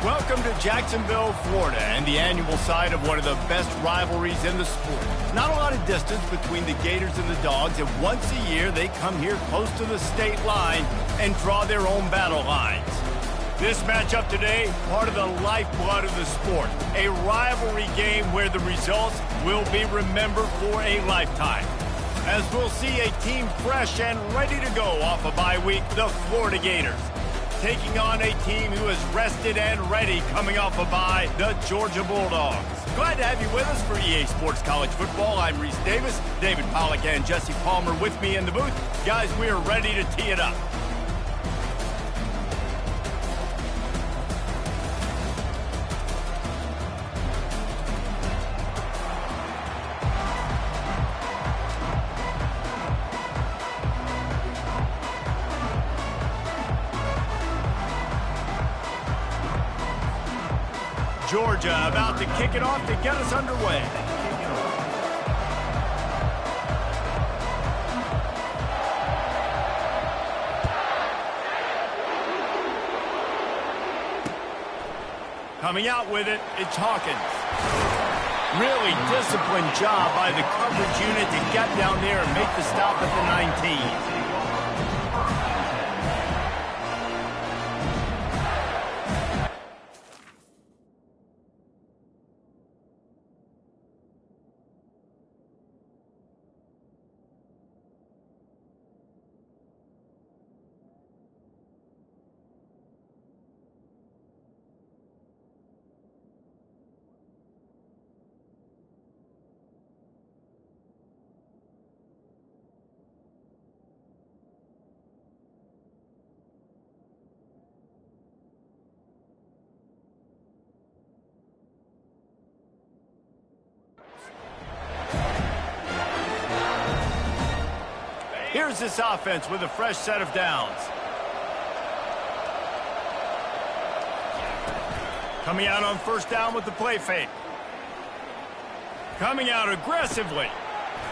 Welcome to Jacksonville, Florida, and the annual site of one of the best rivalries in the sport. Not a lot of distance between the Gators and the Dogs, and once a year they come here close to the state line and draw their own battle lines. This matchup today, part of the lifeblood of the sport, a rivalry game where the results will be remembered for a lifetime. As we'll see a team fresh and ready to go off a bye week, the Florida Gators, taking on a team who is rested and ready coming off a bye, the Georgia Bulldogs. Glad to have you with us for EA Sports College Football. I'm Reese Davis, David Pollack and Jesse Palmer with me in the booth. Guys, we are ready to tee it up. Georgia about to kick it off to get us underway. Coming out with it, it's Hawkins. Really disciplined job by the coverage unit to get down there and make the stop at the 19. Here's this offense with a fresh set of downs. Coming out on first down with the play fake. Coming out aggressively.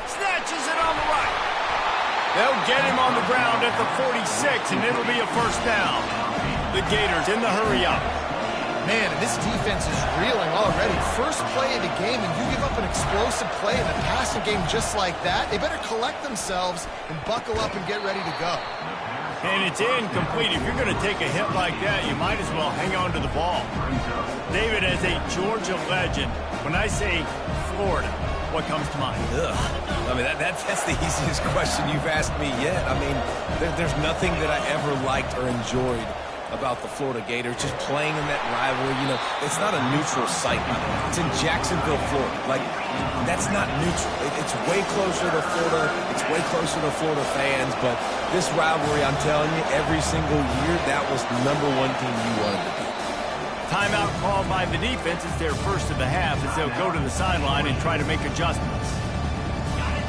Snatches it on the right. They'll get him on the ground at the 46, and it'll be a first down. The Gators in the hurry-up. Man, and this defense is reeling already. First play of the game, and you give up an explosive play in the passing game just like that. They better collect themselves and buckle up and get ready to go. And it's incomplete. If you're going to take a hit like that, you might as well hang on to the ball. David, as a Georgia legend, when I say Florida, what comes to mind? Ugh. I mean, that's the easiest question you've asked me yet. I mean, there's nothing that I ever liked or enjoyed about the Florida Gators, just playing in that rivalry. You know, it's not a neutral site. It's in Jacksonville, Florida. Like, that's not neutral. It's way closer to Florida. It's way closer to Florida fans. But this rivalry, I'm telling you, every single year, that was the #1 team you wanted to beat. Timeout called by the defense is their first of the half as they'll go to the sideline and try to make adjustments.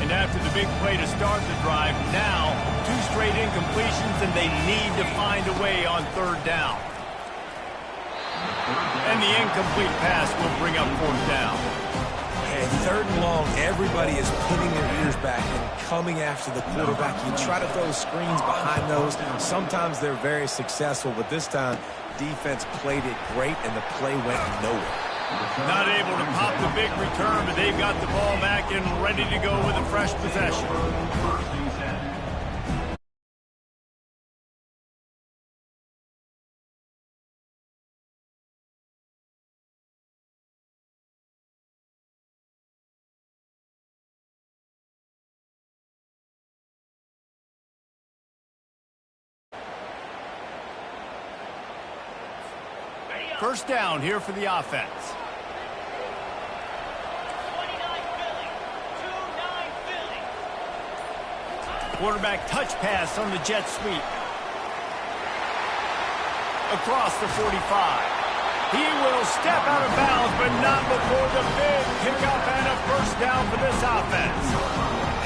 And after the big play to start the drive, now 2 straight incompletions, and they need to find a way on third down. And the incomplete pass will bring up fourth down. And third and long, everybody is pinning their ears back and coming after the quarterback. You try to throw screens behind those. Sometimes they're very successful, but this time, defense played it great, and the play went nowhere. Not able to pop the big return, but they've got the ball back and ready to go with a fresh possession. First down here for the offense. Quarterback touch pass on the jet sweep. Across the 45. He will step out of bounds, but not before the big pickup and a first down for this offense.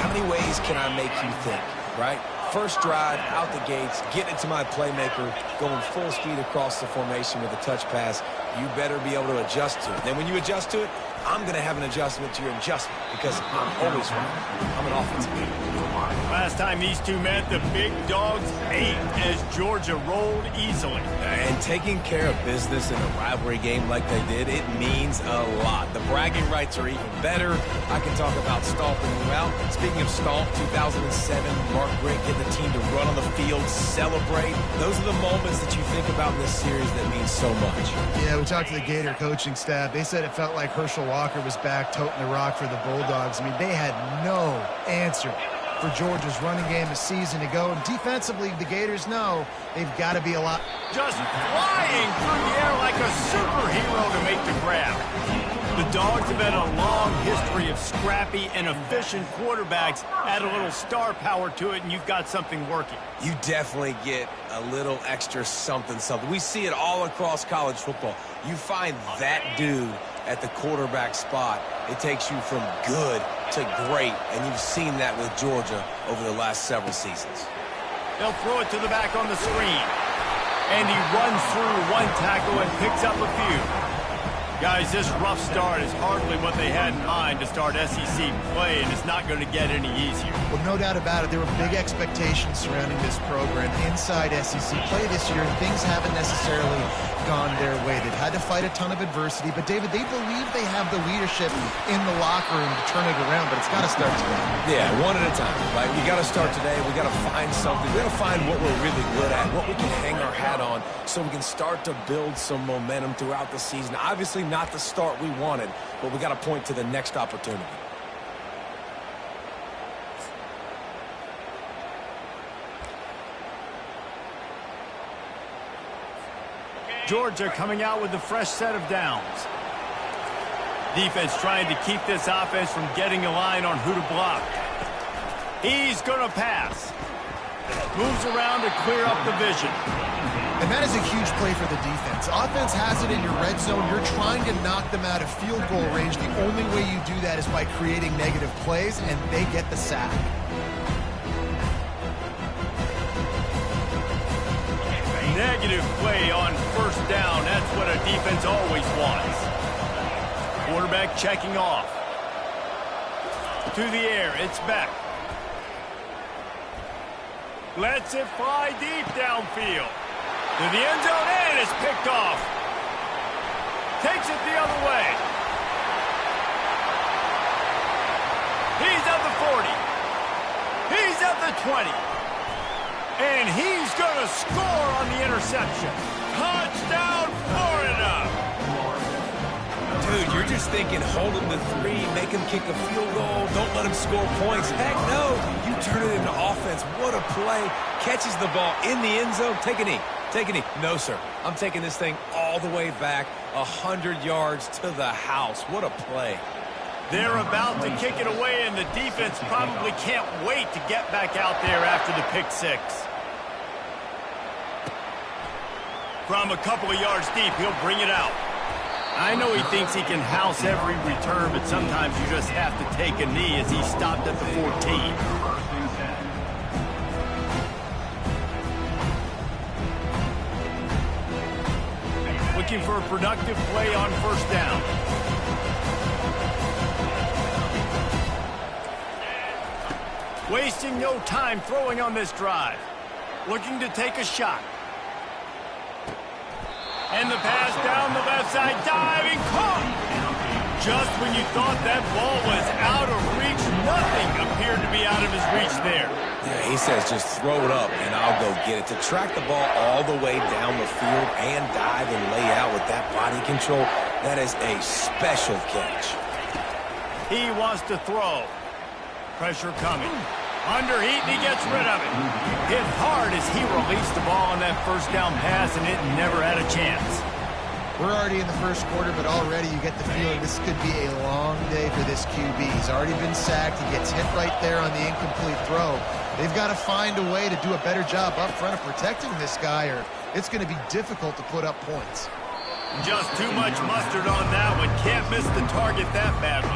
How many ways can I make you think, right? First drive, out the gates, getting it to my playmaker, going full speed across the formation with a touch pass. you better be able to adjust to it. Then when you adjust to it, I'm going to have an adjustment to your adjustment because I'm always right. I'm an offensive guy. Last time these two met, the big dogs ate as Georgia rolled easily. And taking care of business in a rivalry game like they did, it means a lot. The bragging rights are even better. I can talk about stomping you out. Speaking of stomp, 2007, Mark Richt getting the team to run on the field, celebrate. Those are the moments that you think about in this series that mean so much. Yeah, we talked to the Gator coaching staff. They said it felt like Herschel Walker was back toting the rock for the Bulldogs. I mean, they had no answer for Georgia's running game a season ago. And defensively, the Gators know they've got to be a lot. Just flying through the air like a superhero to make the grab. The Dogs have had a long history of scrappy and efficient quarterbacks. Add a little star power to it, and you've got something working. You definitely get a little extra something. We see it all across college football. You find that dude at the quarterback spot, it takes you from good to great, and you've seen that with Georgia over the last several seasons. They'll throw it to the back on the screen. And he runs through one tackle and picks up a few. Guys, this rough start is hardly what they had in mind to start SEC play, and it's not going to get any easier. Well, no doubt about it. There were big expectations surrounding this program inside SEC play this year, and things haven't necessarily gone their way. They've had to fight a ton of adversity, but, David, they believe they have the leadership in the locker room to turn it around, but it's got to start today. Yeah, one at a time, right? We got to start today. We got to find something. We got to find what we're really good at, what we can hang our hat on, so we can start to build some momentum throughout the season. Obviously, not the start we wanted, but we got to point to the next opportunity. Georgia coming out with a fresh set of downs. Defense trying to keep this offense from getting a line on who to block. He's going to pass. Moves around to clear up the vision. And that is a huge play for the defense. Offense has it in your red zone. You're trying to knock them out of field goal range. The only way you do that is by creating negative plays, and they get the sack. Negative play on first down. That's what a defense always wants. Quarterback checking off. To the air. It's back. Lets it fly deep downfield. To the end zone, and it's picked off. Takes it the other way. He's at the 40. He's at the 20. And he's going to score on the interception. Touchdown, Florida! Dude, you're just thinking, hold him to 3, make him kick a field goal, don't let him score points. Heck no, you turn it into offense. What a play. Catches the ball in the end zone. Take a knee. Take a knee. No, sir. I'm taking this thing all the way back 100 yards to the house. What a play. They're about to kick it away, and the defense probably can't wait to get back out there after the pick six. From a couple of yards deep, he'll bring it out. I know he thinks he can house every return, but sometimes you just have to take a knee as he stopped at the 14. Looking for a productive play on first down. Wasting no time throwing on this drive. Looking to take a shot. And the pass down the left side, diving, caught. Just when you thought that ball was out of reach, nothing appeared to be out of his reach there. Yeah, he says just throw it up and I'll go get it. To track the ball all the way down the field and dive and lay out with that body control, that is a special catch. He wants to throw. Pressure coming. Under heat, and he gets rid of it. Hit hard as he released the ball on that first down pass, and it never had a chance. We're already in the first quarter, but already you get the feeling this could be a long day for this QB. He's already been sacked. He gets hit right there on the incomplete throw. They've got to find a way to do a better job up front of protecting this guy, or it's going to be difficult to put up points. Just too much mustard on that one. Can't miss the target that badly.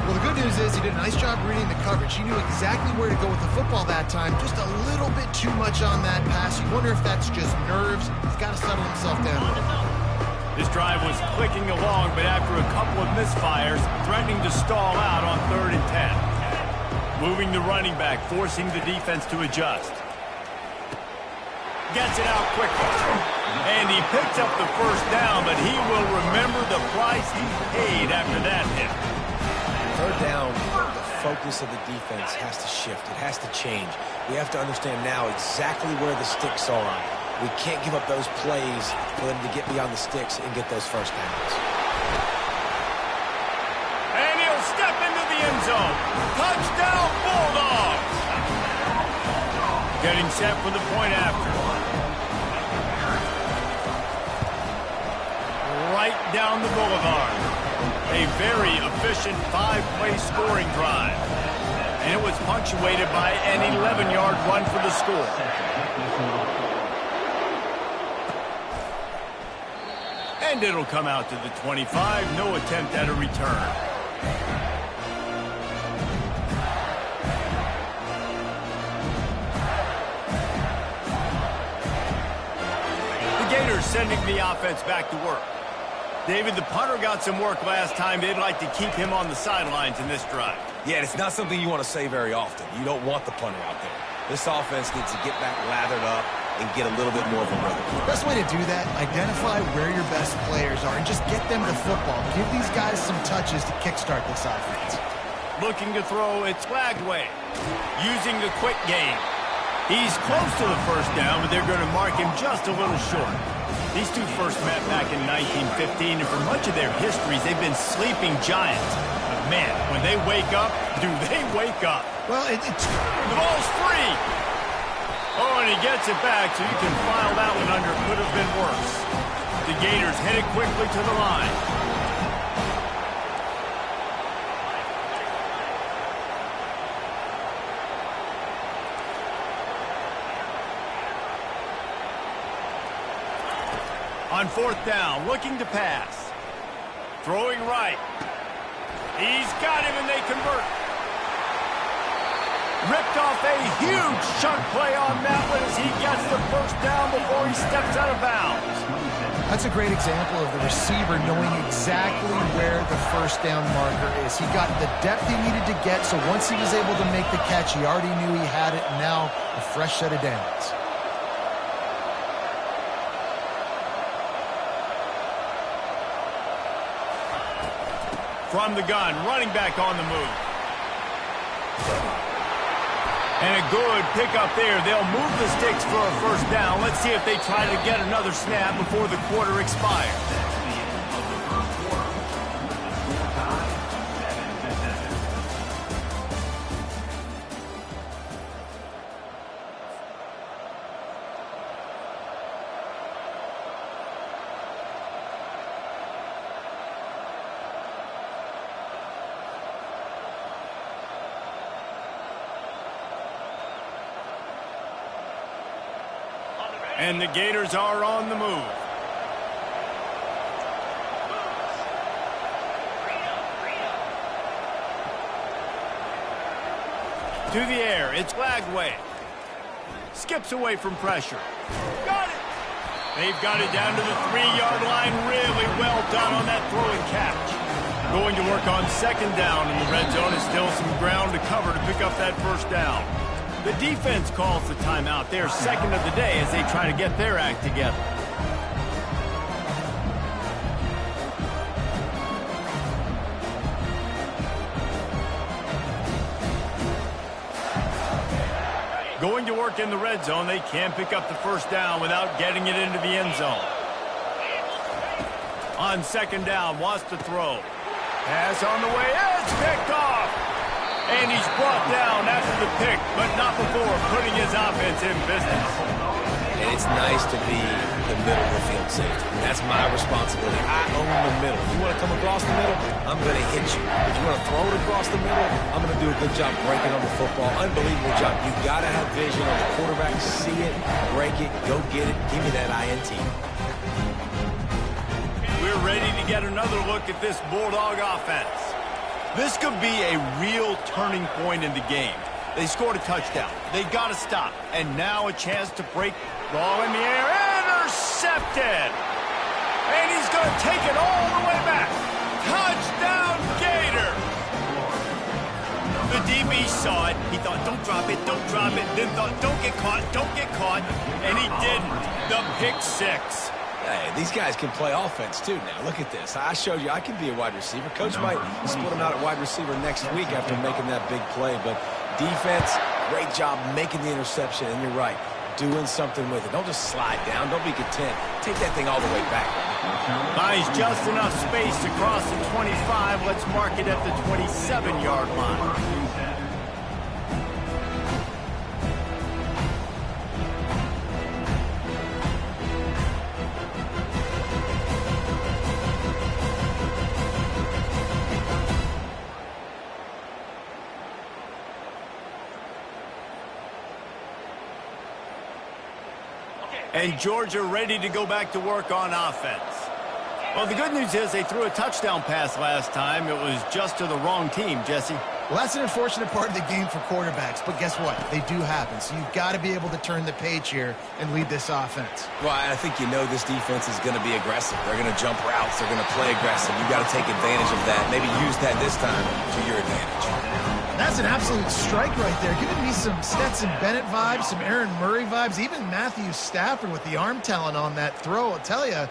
Well, the good news is he did a nice job reading the coverage. He knew exactly where to go with the football that time. Just a little bit too much on that pass. You wonder if that's just nerves. He's got to settle himself down. This drive was clicking along, but after a couple of misfires, threatening to stall out on 3rd and 10. Moving the running back, forcing the defense to adjust. Gets it out quickly. And he picks up the first down, but he will remember the price he paid after that hit. 3rd down, the focus of the defense has to shift. It has to change. We have to understand now exactly where the sticks are. We can't give up those plays for them to get beyond the sticks and get those first downs. And he'll step into the end zone. Touchdown, Bulldogs! Getting set for the point after. Right down the boulevard. A very efficient 5-play scoring drive. And it was punctuated by an 11-yard run for the score. And it'll come out to the 25. No attempt at a return. The Gators sending the offense back to work. David, the punter got some work last time. They'd like to keep him on the sidelines in this drive. Yeah, it's not something you want to say very often. You don't want the punter out there. This offense needs to get back lathered up and get a little bit more of a rhythm. Best way to do that, identify where your best players are and just get them the football. Give these guys some touches to kickstart this offense. Looking to throw, it's Lagway. Using the quick game. He's close to the first down, but they're going to mark him just a little short. These two first met back in 1915, and for much of their histories, they've been sleeping giants. But man, when they wake up, do they wake up? Well, the ball's free. Oh, and he gets it back, so you can file that one under. Could have been worse. The Gators headed quickly to the line. On 4th down, looking to pass. Throwing right. He's got him, and they convert. Ripped off a huge chunk play on that one as he gets the first down before he steps out of bounds. That's a great example of the receiver knowing exactly where the first down marker is. He got the depth he needed to get, so once he was able to make the catch, he already knew he had it, and now a fresh set of downs. From the gun, running back on the move. And a good pickup there. They'll move the sticks for a first down. Let's see if they try to get another snap before the quarter expires. And the Gators are on the move. To the air, it's Lagway. Skips away from pressure. Got it! They've got it down to the 3-yard line. Really well done on that throw and catch. Going to work on 2nd down in the red zone. Is still some ground to cover to pick up that first down. The defense calls the timeout. They're second of the day as they try to get their act together. Going to work in the red zone. They can't pick up the first down without getting it into the end zone. On 2nd down, wants to throw. Pass on the way. It's picked off. And he's brought down after the pick, but not before putting his offense in business. And it's nice to be the middle of the field safety. That's my responsibility. I own the middle. You want to come across the middle, I'm going to hit you. If you want to throw it across the middle, I'm going to do a good job breaking on the football. Unbelievable job. You've got to have vision on the quarterback. See it, break it, go get it. Give me that INT. We're ready to get another look at this Bulldog offense. This could be a real turning point in the game. They scored a touchdown. They got to stop. And now a chance to break. Ball in the air. Intercepted. And he's going to take it all the way back. Touchdown, Gator! The DB saw it. He thought, don't drop it, don't drop it. Then thought, don't get caught, don't get caught. And he didn't. The pick six. Hey, these guys can play offense, too, now. Look at this. I showed you I can be a wide receiver. Coach might split him out at wide receiver next week after making that big play. But defense, great job making the interception. And you're right, doing something with it. Don't just slide down. Don't be content. Take that thing all the way back. Finds just enough space to cross the 25. Let's mark it at the 27-yard line. And Georgia ready to go back to work on offense. Well, the good news is they threw a touchdown pass last time. It was just to the wrong team, Jesse. Well, that's an unfortunate part of the game for quarterbacks, but guess what? They do happen. So you've got to be able to turn the page here and lead this offense. Well, I think you know this defense is going to be aggressive. They're going to jump routes. They're going to play aggressive. You've got to take advantage of that. Maybe use that this time to your advantage. That's an absolute strike right there. Giving me some Stetson Bennett vibes, some Aaron Murray vibes, even Matthew Stafford with the arm talent on that throw. I'll tell you,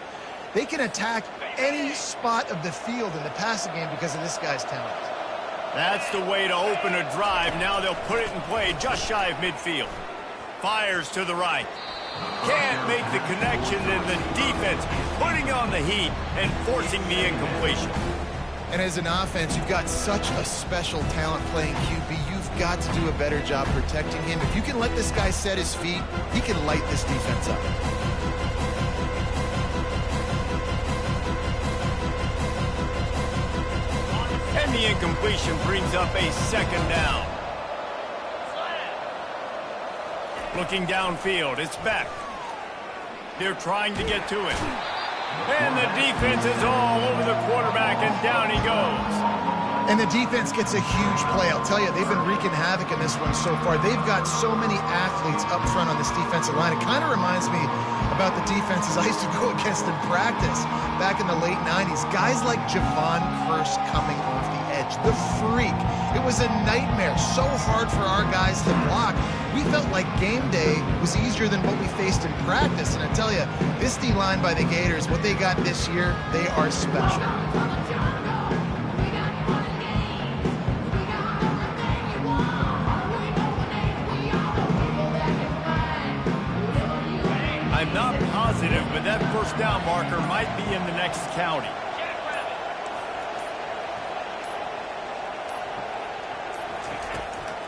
they can attack any spot of the field in the passing game because of this guy's talent. That's the way to open a drive. Now they'll put it in play just shy of midfield. Fires to the right. Can't make the connection, and the defense putting on the heat and forcing the incompletion. And as an offense, you've got such a special talent playing QB. You've got to do a better job protecting him. If you can let this guy set his feet, he can light this defense up. And the incompletion brings up a second down. Looking downfield, it's Beck. They're trying to get to it. And the defense is all over the quarterback, and down he goes. And the defense gets a huge play. I'll tell you, they've been wreaking havoc in this one so far. They've got so many athletes up front on this defensive line. It kind of reminds me about the defenses I used to go against in practice back in the late 90s. Guys like Javon Curse coming off the edge. The freak. It was a nightmare. So hard for our guys to block. We felt like game day was easier than what we faced in practice. And I tell you, this D-line by the Gators, what they got this year, they are special. I'm not positive, but that first down marker might be in the next county.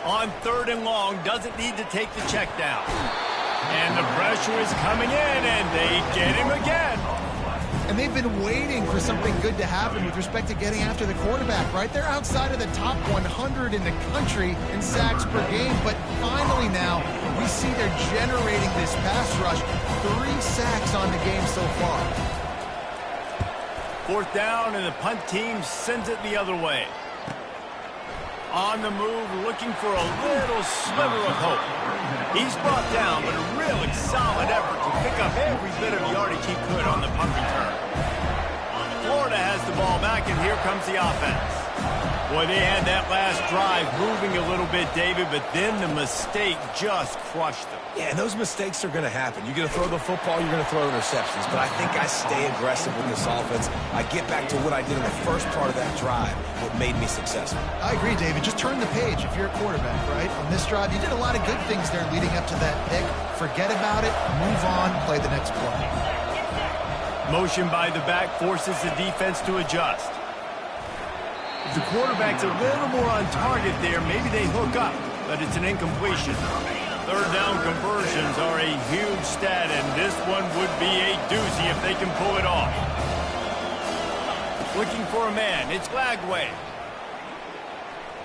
On 3rd and long, doesn't need to take the check down. And the pressure is coming in, and they get him again. And they've been waiting for something good to happen with respect to getting after the quarterback, right? They're outside of the top 100 in the country in sacks per game, but finally now we see they're generating this pass rush. 3 sacks on the game so far. 4th down, and the punt team sends it the other way. On the move, looking for a little sliver of hope. He's brought down, but a really solid effort to pick up every bit of yardage he could on the punt return. Florida has the ball back, and here comes the offense. Boy, they had that last drive moving a little bit, David, but then the mistake just crushed them. Yeah, and those mistakes are going to happen. You're going to throw the football, you're going to throw interceptions. But I think I stay aggressive with this offense. I get back to what I did in the first part of that drive, what made me successful. I agree, David. Just turn the page if you're a quarterback, right? On this drive, you did a lot of good things there leading up to that pick. Forget about it, move on, play the next play. Motion by the back forces the defense to adjust. If the quarterback's a little more on target there, maybe they hook up, but it's an incompletion. 3rd down conversions are a huge stat, and this one would be a doozy if they can pull it off. Looking for a man, it's Lagway.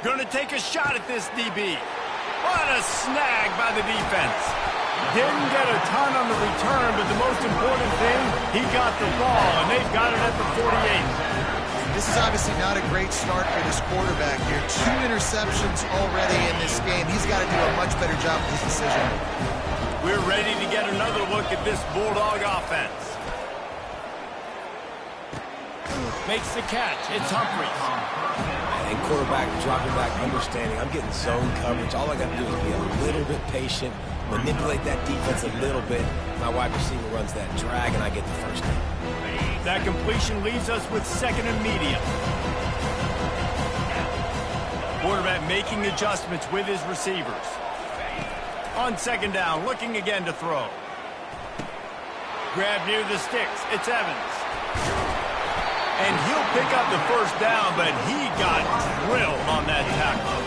Gonna take a shot at this DB. What a snag by the defense. Didn't get a ton on the return, but the most important thing, he got the ball, and they've got it at the 48. This is obviously not a great start for this quarterback here. 2 interceptions already in this game. He's got to do a much better job with his decision. We're ready to get another look at this Bulldog offense. Makes the catch. It's Humphries. And quarterback dropping back, understanding. I'm getting zone coverage. All I got to do is be a little bit patient, manipulate that defense a little bit. My wide receiver runs that drag, and I get the first down. That completion leaves us with second and medium. Quarterback making adjustments with his receivers. On second down, looking again to throw. Grab near the sticks. It's Evans. And he'll pick up the first down, but he got drilled on that tackle.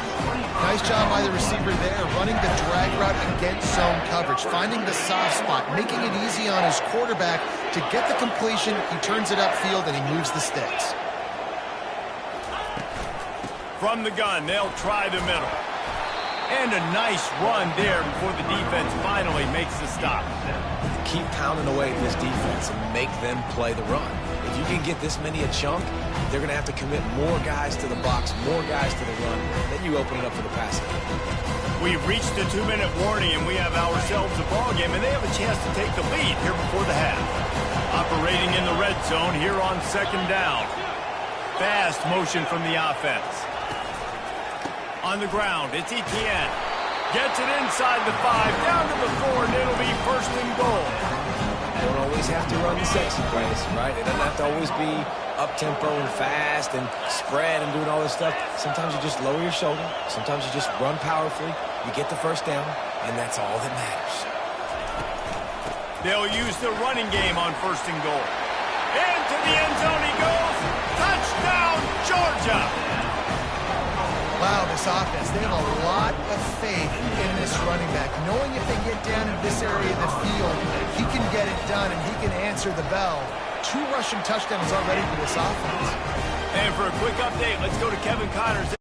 Nice job by the receiver there, running the drag route against zone coverage, finding the soft spot, making it easy on his quarterback to get the completion. He turns it upfield, and he moves the sticks. From the gun, they'll try the middle. And a nice run there before the defense finally makes the stop. Keep pounding away at this defense and make them play the run. If you can get this many a chunk, they're going to have to commit more guys to the box, more guys to the run. Then you open it up for the passing. We've reached the 2-minute warning, and we have ourselves a ball game, and they have a chance to take the lead here before the half. Operating in the red zone here on second down. Fast motion from the offense. On the ground, it's Etienne. Gets it inside the 5, down to the 4, and it'll be first and goal. You don't always have to run the sexy plays, right? It doesn't have to always be up-tempo and fast and spread and doing all this stuff. Sometimes you just lower your shoulder. Sometimes you just run powerfully. You get the first down, and that's all that matters. They'll use the running game on first and goal. Into the end zone he goes. Touchdown, Georgia! Wow, this offense, they have a lot of faith in this running back, knowing if they get down in this area of the field, he can get it done and he can answer the bell. 2 rushing touchdowns already for this offense. And for a quick update, let's go to Kevin Connors.